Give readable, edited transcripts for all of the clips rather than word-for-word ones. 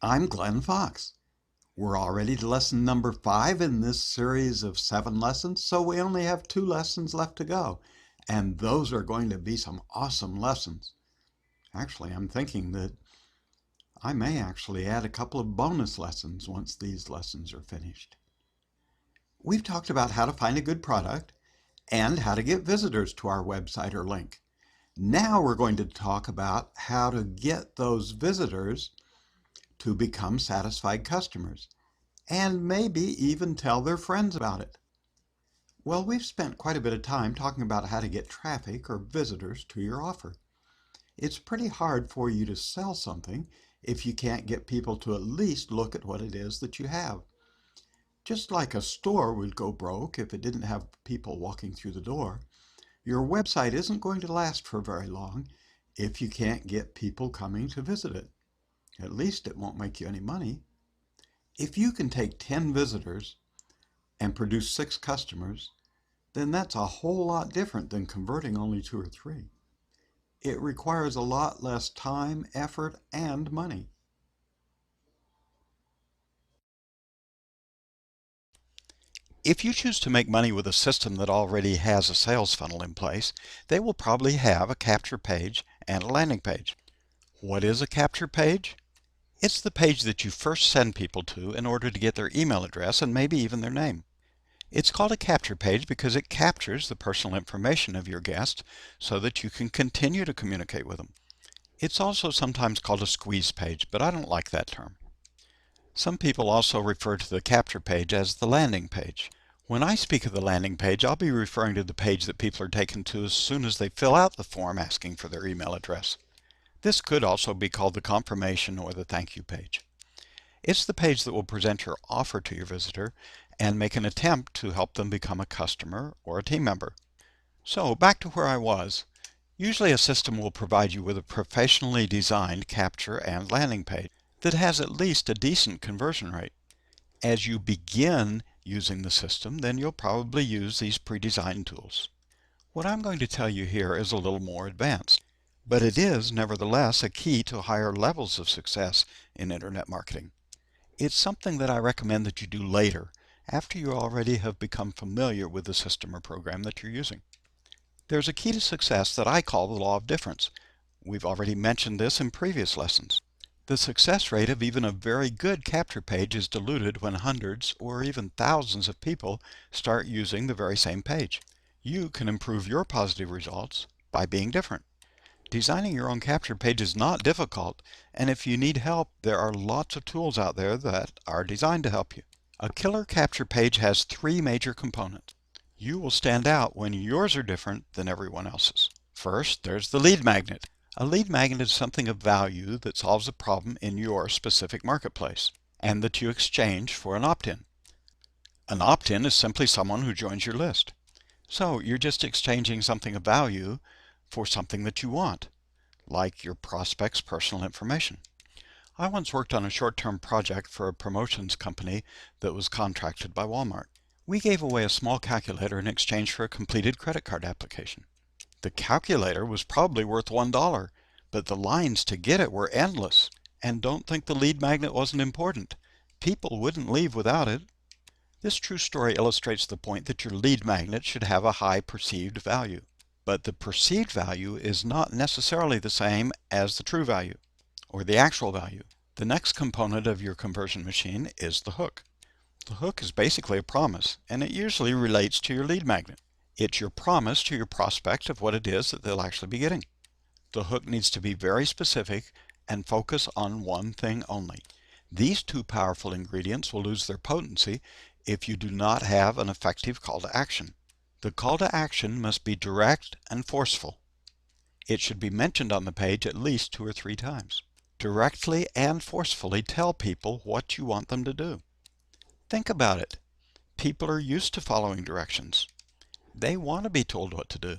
I'm Glenn Fox. We're already to lesson number 5 in this series of 7 lessons, so we only have 2 lessons left to go. And those are going to be some awesome lessons. Actually, I'm thinking that I may actually add a couple of bonus lessons once these lessons are finished. We've talked about how to find a good product and how to get visitors to our website or link. Now we're going to talk about how to get those visitors to become satisfied customers, and maybe even tell their friends about it. Well, we've spent quite a bit of time talking about how to get traffic or visitors to your offer. It's pretty hard for you to sell something if you can't get people to at least look at what it is that you have. Just like a store would go broke if it didn't have people walking through the door, your website isn't going to last for very long if you can't get people coming to visit it. At least it won't make you any money. If you can take 10 visitors and produce 6 customers, then that's a whole lot different than converting only 2 or 3. It requires a lot less time, effort, and money. If you choose to make money with a system that already has a sales funnel in place, they will probably have a capture page and a landing page. What is a capture page? It's the page that you first send people to in order to get their email address and maybe even their name. It's called a capture page because it captures the personal information of your guest so that you can continue to communicate with them. It's also sometimes called a squeeze page, but I don't like that term. Some people also refer to the capture page as the landing page. When I speak of the landing page, I'll be referring to the page that people are taken to as soon as they fill out the form asking for their email address. This could also be called the confirmation or the thank you page. It's the page that will present your offer to your visitor and make an attempt to help them become a customer or a team member. So back to where I was. Usually a system will provide you with a professionally designed capture and landing page that has at least a decent conversion rate. As you begin using the system, then you'll probably use these pre-designed tools. What I'm going to tell you here is a little more advanced, but it is nevertheless a key to higher levels of success in internet marketing. It's something that I recommend that you do later, after you already have become familiar with the system or program that you're using. There's a key to success that I call the law of difference. We've already mentioned this in previous lessons. The success rate of even a very good capture page is diluted when hundreds or even thousands of people start using the very same page. You can improve your positive results by being different. Designing your own capture page is not difficult, and if you need help, there are lots of tools out there that are designed to help you. A killer capture page has 3 major components. You will stand out when yours are different than everyone else's. First, there's the lead magnet. A lead magnet is something of value that solves a problem in your specific marketplace, and that you exchange for an opt-in. An opt-in is simply someone who joins your list. So you're just exchanging something of value for something that you want, like your prospect's personal information. I once worked on a short-term project for a promotions company that was contracted by Walmart. We gave away a small calculator in exchange for a completed credit card application. The calculator was probably worth $1, but the lines to get it were endless. And don't think the lead magnet wasn't important. People wouldn't leave without it. This true story illustrates the point that your lead magnet should have a high perceived value. But the perceived value is not necessarily the same as the true value, or the actual value. The next component of your conversion machine is the hook. The hook is basically a promise, and it usually relates to your lead magnet. It's your promise to your prospect of what it is that they'll actually be getting. The hook needs to be very specific and focus on one thing only. These 2 powerful ingredients will lose their potency if you do not have an effective call to action. The call to action must be direct and forceful. It should be mentioned on the page at least 2 or 3 times. Directly and forcefully tell people what you want them to do. Think about it. People are used to following directions. They want to be told what to do.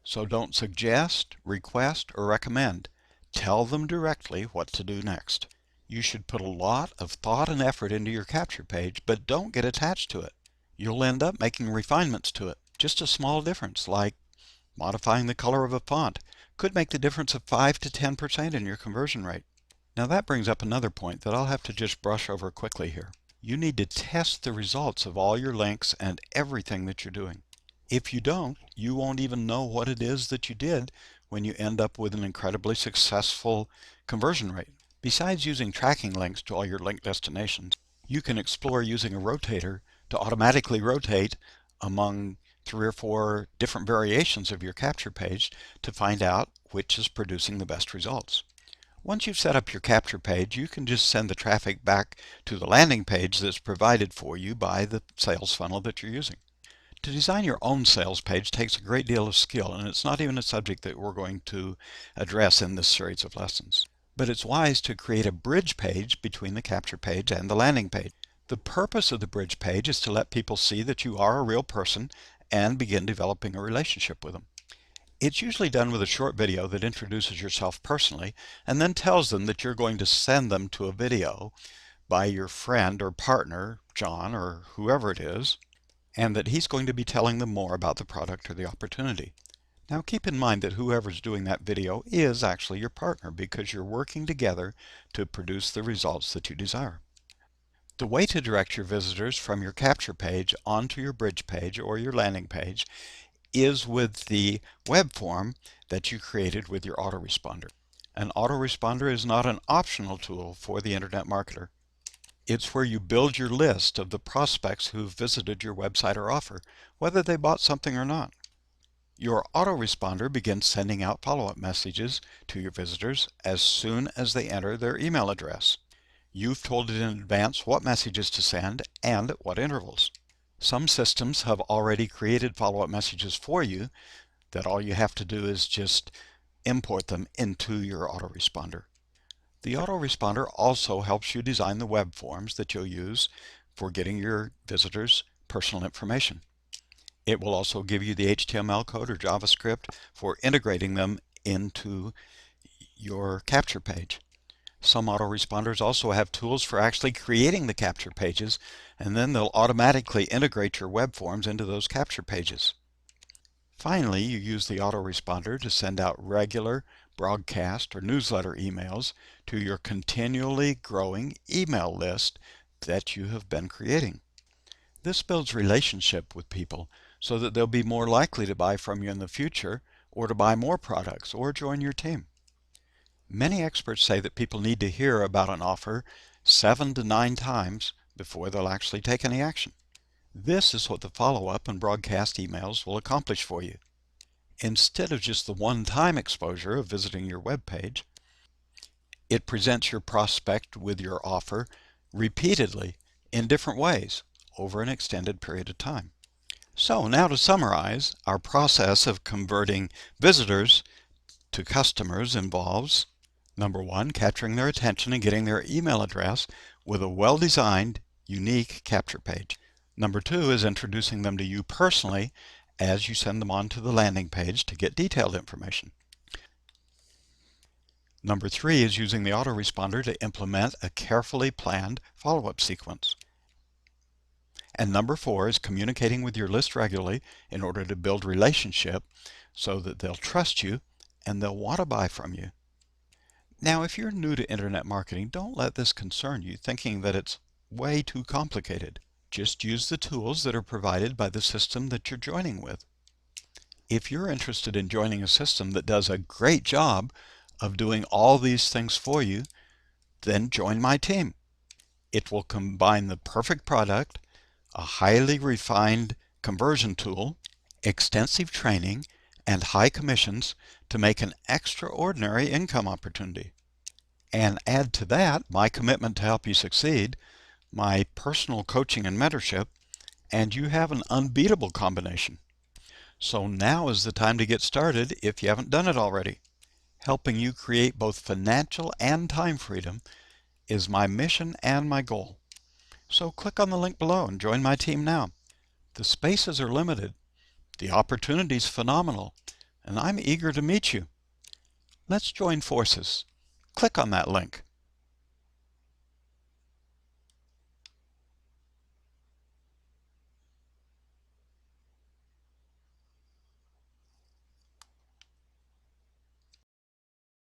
So don't suggest, request, or recommend. Tell them directly what to do next. You should put a lot of thought and effort into your capture page, but don't get attached to it. You'll end up making refinements to it. Just a small difference, like modifying the color of a font, could make the difference of 5 to 10% in your conversion rate. Now that brings up another point that I'll have to just brush over quickly here. You need to test the results of all your links and everything that you're doing. If you don't, you won't even know what it is that you did when you end up with an incredibly successful conversion rate. Besides using tracking links to all your link destinations, you can explore using a rotator to automatically rotate among 3 or 4 different variations of your capture page to find out which is producing the best results. Once you've set up your capture page, you can just send the traffic back to the landing page that's provided for you by the sales funnel that you're using. To design your own sales page takes a great deal of skill, and it's not even a subject that we're going to address in this series of lessons. But it's wise to create a bridge page between the capture page and the landing page. The purpose of the bridge page is to let people see that you are a real person and begin developing a relationship with them. It's usually done with a short video that introduces yourself personally and then tells them that you're going to send them to a video by your friend or partner, John or whoever it is, and that he's going to be telling them more about the product or the opportunity. Now keep in mind that whoever's doing that video is actually your partner because you're working together to produce the results that you desire. The way to direct your visitors from your capture page onto your bridge page or your landing page is with the web form that you created with your autoresponder. An autoresponder is not an optional tool for the internet marketer. It's where you build your list of the prospects who've visited your website or offer, whether they bought something or not. Your autoresponder begins sending out follow-up messages to your visitors as soon as they enter their email address. You've told it in advance what messages to send and at what intervals. Some systems have already created follow-up messages for you that all you have to do is just import them into your autoresponder. The autoresponder also helps you design the web forms that you'll use for getting your visitors' personal information. It will also give you the HTML code or JavaScript for integrating them into your capture page. Some autoresponders also have tools for actually creating the capture pages, and then they'll automatically integrate your web forms into those capture pages. Finally, you use the autoresponder to send out regular broadcast or newsletter emails to your continually growing email list that you have been creating. This builds relationship with people so that they'll be more likely to buy from you in the future or to buy more products or join your team. Many experts say that people need to hear about an offer 7 to 9 times before they'll actually take any action. This is what the follow-up and broadcast emails will accomplish for you. Instead of just the one-time exposure of visiting your web page, it presents your prospect with your offer repeatedly in different ways over an extended period of time. So now to summarize, our process of converting visitors to customers involves Number 1, capturing their attention and getting their email address with a well-designed, unique capture page. Number 2 is introducing them to you personally as you send them on to the landing page to get detailed information. Number 3 is using the autoresponder to implement a carefully planned follow-up sequence. And number 4 is communicating with your list regularly in order to build relationship so that they'll trust you and they'll want to buy from you. Now, if you're new to internet marketing, don't let this concern you, thinking that it's way too complicated. Just use the tools that are provided by the system that you're joining with. If you're interested in joining a system that does a great job of doing all these things for you, then join my team. It will combine the perfect product, a highly refined conversion tool, extensive training, and high commissions to make an extraordinary income opportunity. And add to that my commitment to help you succeed, my personal coaching and mentorship, and you have an unbeatable combination. So now is the time to get started if you haven't done it already. Helping you create both financial and time freedom is my mission and my goal. So click on the link below and join my team now. The spaces are limited. The opportunity is phenomenal, and I'm eager to meet you. Let's join forces. Click on that link.